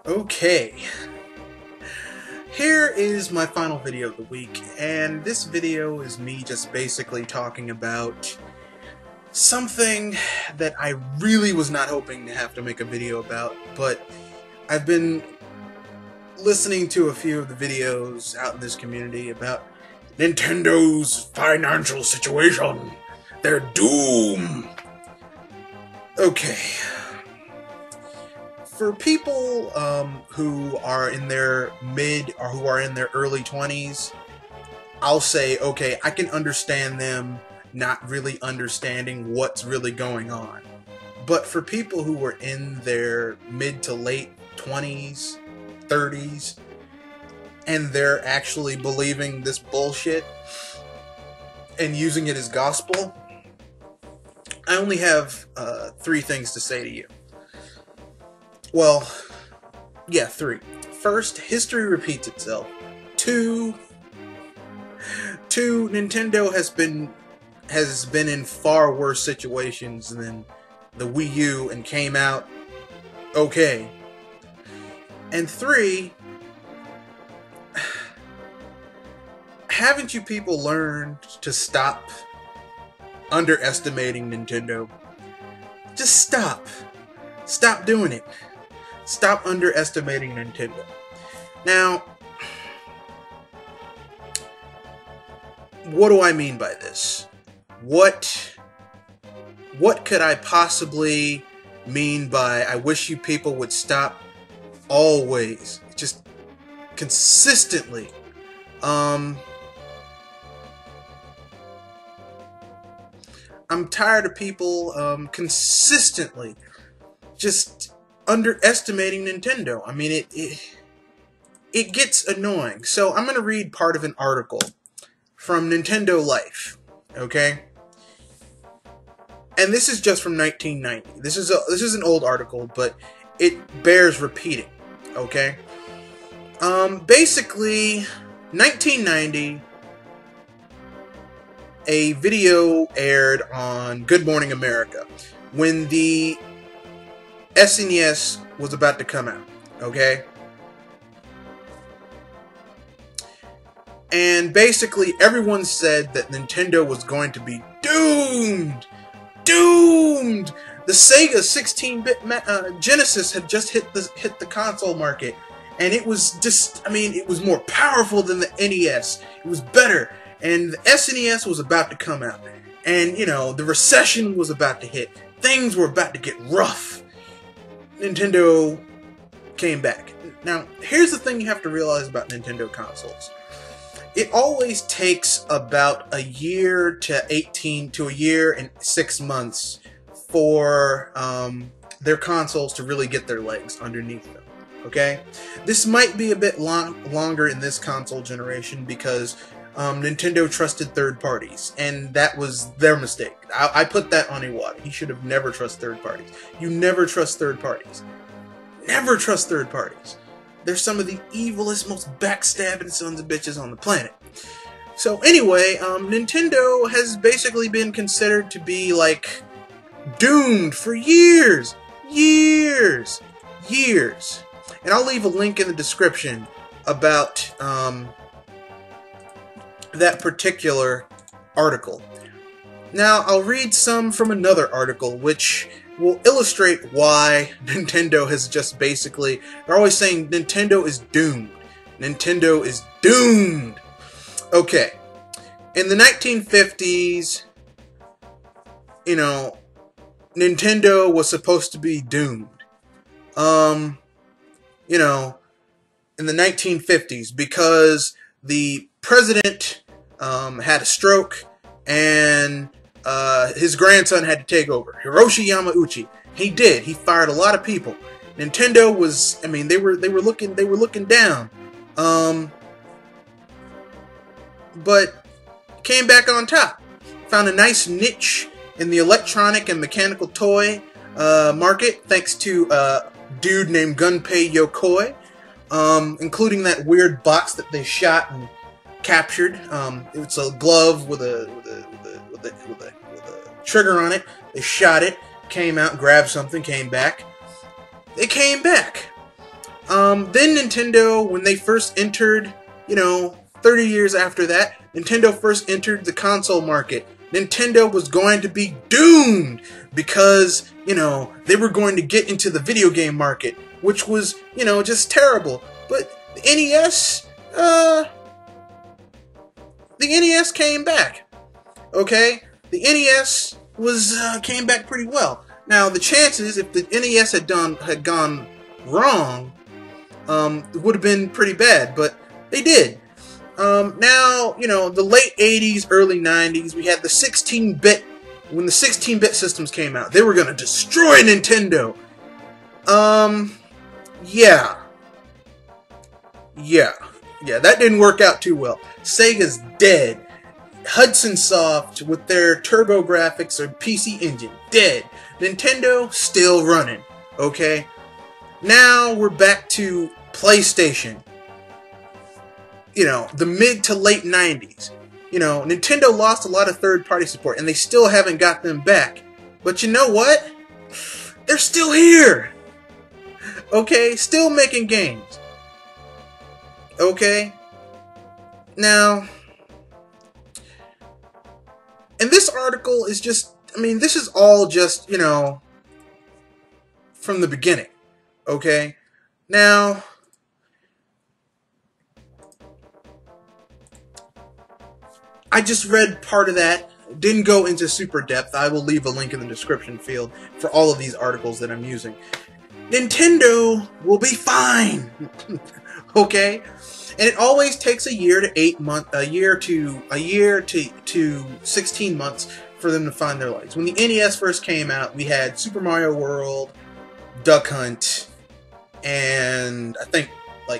Okay, here is my final video of the week, and this video is me just basically talking about something that I really was not hoping to have to make a video about, but I've been listening to a few of the videos out in this community about Nintendo's financial situation. Their doom. Okay. For people who are in their mid or who are in their early 20s, I'll say, okay, I can understand them not really understanding what's really going on. But for people who were in their mid to late 20s, 30s, and they're actually believing this bullshit and using it as gospel, I only have three things to say to you. Well, yeah, three. First, history repeats itself. Two, Nintendo has been in far worse situations than the Wii U and came out okay. And three, haven't you people learned to stop underestimating Nintendo? Just stop. Stop doing it. Stop underestimating Nintendo. Now, what do I mean by this? What could I possibly mean by I wish you people would stop always, just consistently I'm tired of people consistently just underestimating Nintendo. I mean, it gets annoying. So I'm going to read part of an article from Nintendo Life, okay? And this is just from 1990. This is an old article, but it bears repeating, okay? Basically, 1990, a video aired on Good Morning America when the SNES was about to come out, okay? And basically everyone said that Nintendo was going to be doomed! Doomed! The Sega 16-bit Genesis had just hit the console market, and it was just, I mean, it was more powerful than the NES. It was better, and the SNES was about to come out. And, you know, the recession was about to hit. Things were about to get rough. Nintendo came back. Now, here's the thing you have to realize about Nintendo consoles. It always takes about a year to a year and 6 months for their consoles to really get their legs underneath them. Okay? This might be a bit longer in this console generation because Nintendo trusted third parties, and that was their mistake. I put that on Iwata. He should have never trusted third parties. You never trust third parties. Never trust third parties. They're some of the evilest, most backstabbing sons of bitches on the planet. So anyway, Nintendo has basically been considered to be, like, doomed for years. Years. Years. And I'll leave a link in the description about that particular article. Now, I'll read some from another article, which will illustrate why Nintendo has just basically... They're always saying Nintendo is doomed. Nintendo is doomed! Okay. In the 1950s, you know, Nintendo was supposed to be doomed. You know, in the 1950s, because the president had a stroke, and his grandson had to take over. Hiroshi Yamauchi. He did. He fired a lot of people. Nintendo was, I mean, they were looking down. But came back on top. Found a nice niche in the electronic and mechanical toy market, thanks to a dude named Gunpei Yokoi, including that weird box that they shot and captured. It's a glove with a trigger on it. They shot it, came out, grabbed something, came back. They came back. Then Nintendo, when they first entered, 30 years after that, Nintendo first entered the console market. Nintendo was going to be doomed because, they were going to get into the video game market, which was, just terrible. But the NES came back. Okay? The NES came back pretty well. Now, the chances, if the NES had gone wrong, would have been pretty bad, but they did. Now, the late 80s, early 90s, we had the 16-bit, when the 16-bit systems came out, they were gonna destroy Nintendo. Yeah, that didn't work out too well. Sega's dead. Hudson Soft, with their TurboGrafx or PC Engine, dead. Nintendo, still running. Okay? Now, we're back to PlayStation. The mid to late 90s. Nintendo lost a lot of third-party support, and they still haven't got them back. But you know what? They're still here! Okay? Still making games. Okay? Now, and this article is just, this is all just, from the beginning. Okay? Now, I just read part of that, didn't go into super depth. I will leave a link in the description field for all of these articles that I'm using. Nintendo will be fine. Okay? And it always takes a year to 16 months for them to find their legs. When the NES first came out, we had Super Mario World, Duck Hunt, and I think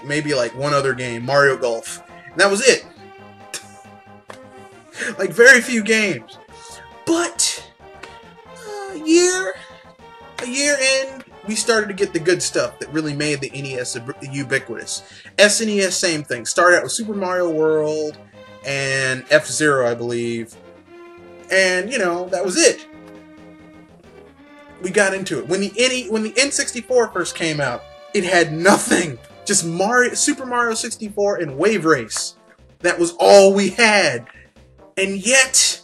maybe one other game, Mario Golf. And that was it. Very few games. But a year in, we started to get the good stuff that really made the NES ubiquitous. SNES, same thing. Started out with Super Mario World and F-Zero, I believe. And, that was it. We got into it. When the N64 first came out, it had nothing. Just Super Mario 64 and Wave Race. That was all we had. And yet,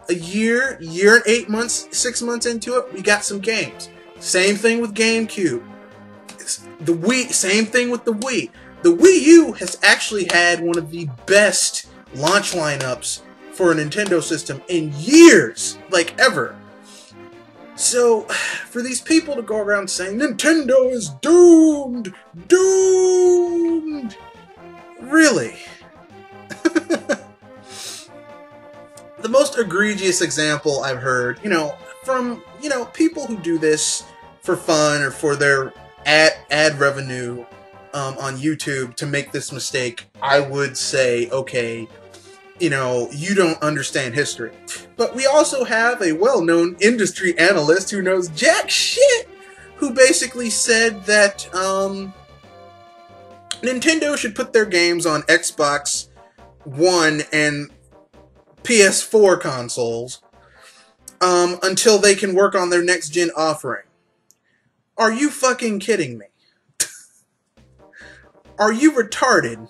a year and 8 months, 6 months into it, we got some games. Same thing with GameCube. The Wii, same thing with the Wii. The Wii U has actually had one of the best launch lineups for a Nintendo system in years, ever. So, for these people to go around saying, Nintendo is doomed! Doomed! Really? The most egregious example I've heard, from, people who do this for fun or for their ad revenue on YouTube to make this mistake, I would say, okay, you don't understand history. But we also have a well-known industry analyst who knows jack shit, who basically said that Nintendo should put their games on Xbox One and PS4 consoles until they can work on their next-gen offering. Are you fucking kidding me? Are you retarded?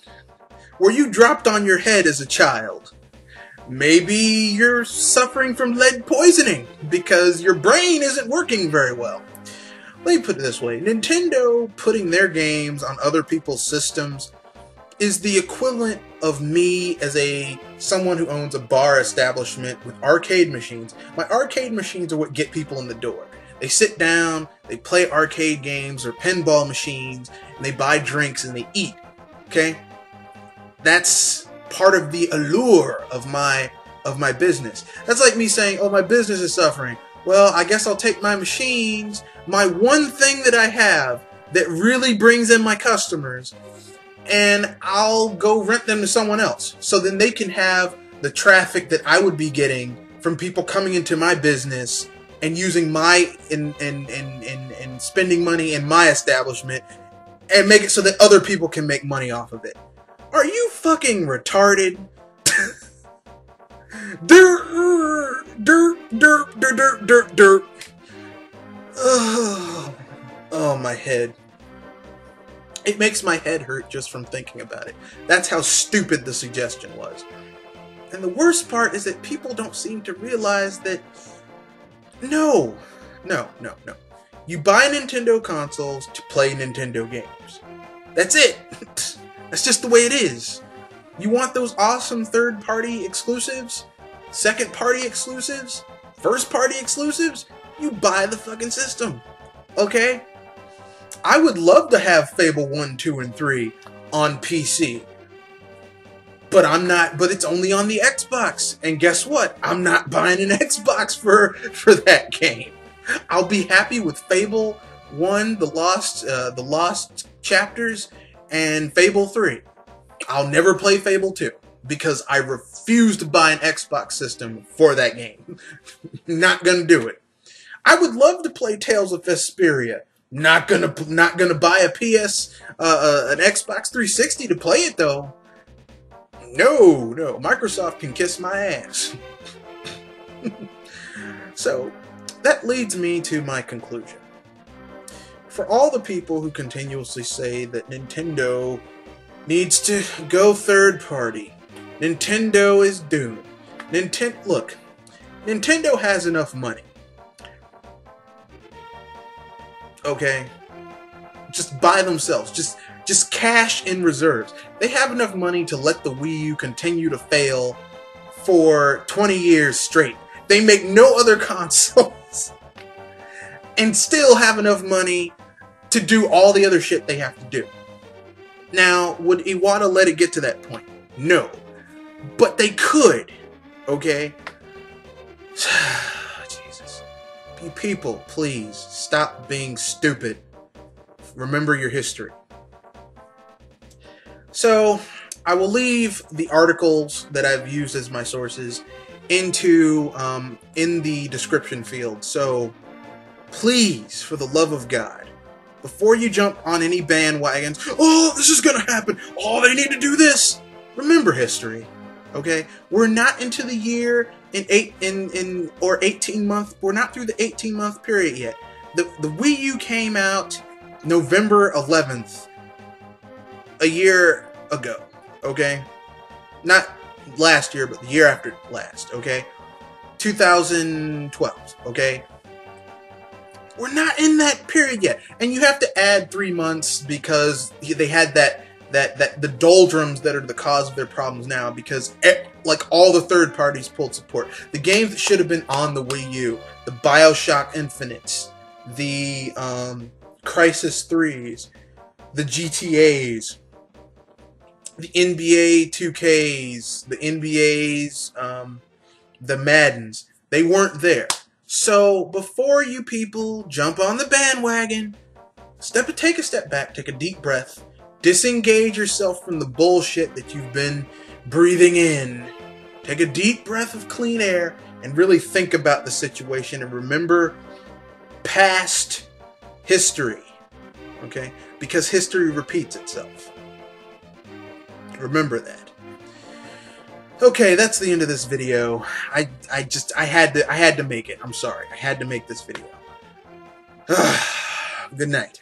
Were you dropped on your head as a child? Maybe you're suffering from lead poisoning because your brain isn't working very well. Let me put it this way. Nintendo putting their games on other people's systems is the equivalent of me as someone who owns a bar establishment with arcade machines. My arcade machines are what get people in the door. They sit down, they play arcade games or pinball machines, and they buy drinks and they eat. Okay? That's part of the allure of my business. That's like me saying, oh, my business is suffering. Well, I guess I'll take my machines, my one thing that I have that really brings in my customers, and I'll go rent them to someone else. So then they can have the traffic that I would be getting from people coming into my business and using and spending money in my establishment, and make it so that other people can make money off of it. Are you fucking retarded? Derp. Oh, my head. It makes my head hurt just from thinking about it. That's how stupid the suggestion was. And the worst part is that people don't seem to realize that no. You buy Nintendo consoles to play Nintendo games. That's it. That's just the way it is. You want those awesome third-party exclusives? Second-party exclusives? First-party exclusives? You buy the fucking system. Okay? I would love to have Fable 1, 2, and 3 on PC. But it's only on the Xbox. And guess what? I'm not buying an Xbox for that game. I'll be happy with Fable 1, the Lost Chapters, and Fable 3. I'll never play Fable 2 because I refuse to buy an Xbox system for that game. Not gonna do it. I would love to play Tales of Vesperia. Not gonna buy a an Xbox 360 to play it though. No, Microsoft can kiss my ass. So, that leads me to my conclusion. For all the people who continuously say that Nintendo needs to go third party, Nintendo is doomed. Look, Nintendo has enough money. Okay? Just buy themselves. Just cash in reserves. They have enough money to let the Wii U continue to fail for 20 years straight. They make no other consoles and still have enough money to do all the other shit they have to do. Now, would Iwata let it get to that point? No. But they could. Okay? Jesus. People, please, stop being stupid. Remember your history. So, I will leave the articles that I've used as my sources in the description field. So, please, for the love of God, before you jump on any bandwagons, oh, this is gonna happen, oh, they need to do this, remember history, okay? We're not into the year or 18 month, we're not through the 18-month period yet. The Wii U came out November 11th, a year ago, okay? Not last year, but the year after last, okay? 2012, okay? We're not in that period yet. And you have to add 3 months because they had the doldrums that are the cause of their problems now, because like all the third parties pulled support. The games that should have been on the Wii U, the BioShock Infinites, the Crysis 3s, the GTAs, the NBA 2Ks, the NBAs, the Maddens, they weren't there. So before you people jump on the bandwagon, take a step back, take a deep breath, disengage yourself from the bullshit that you've been breathing in. Take a deep breath of clean air and really think about the situation and remember past history, okay? Because history repeats itself. Remember that. Okay, that's the end of this video. I had to make it. I'm sorry. I had to make this video. Good night.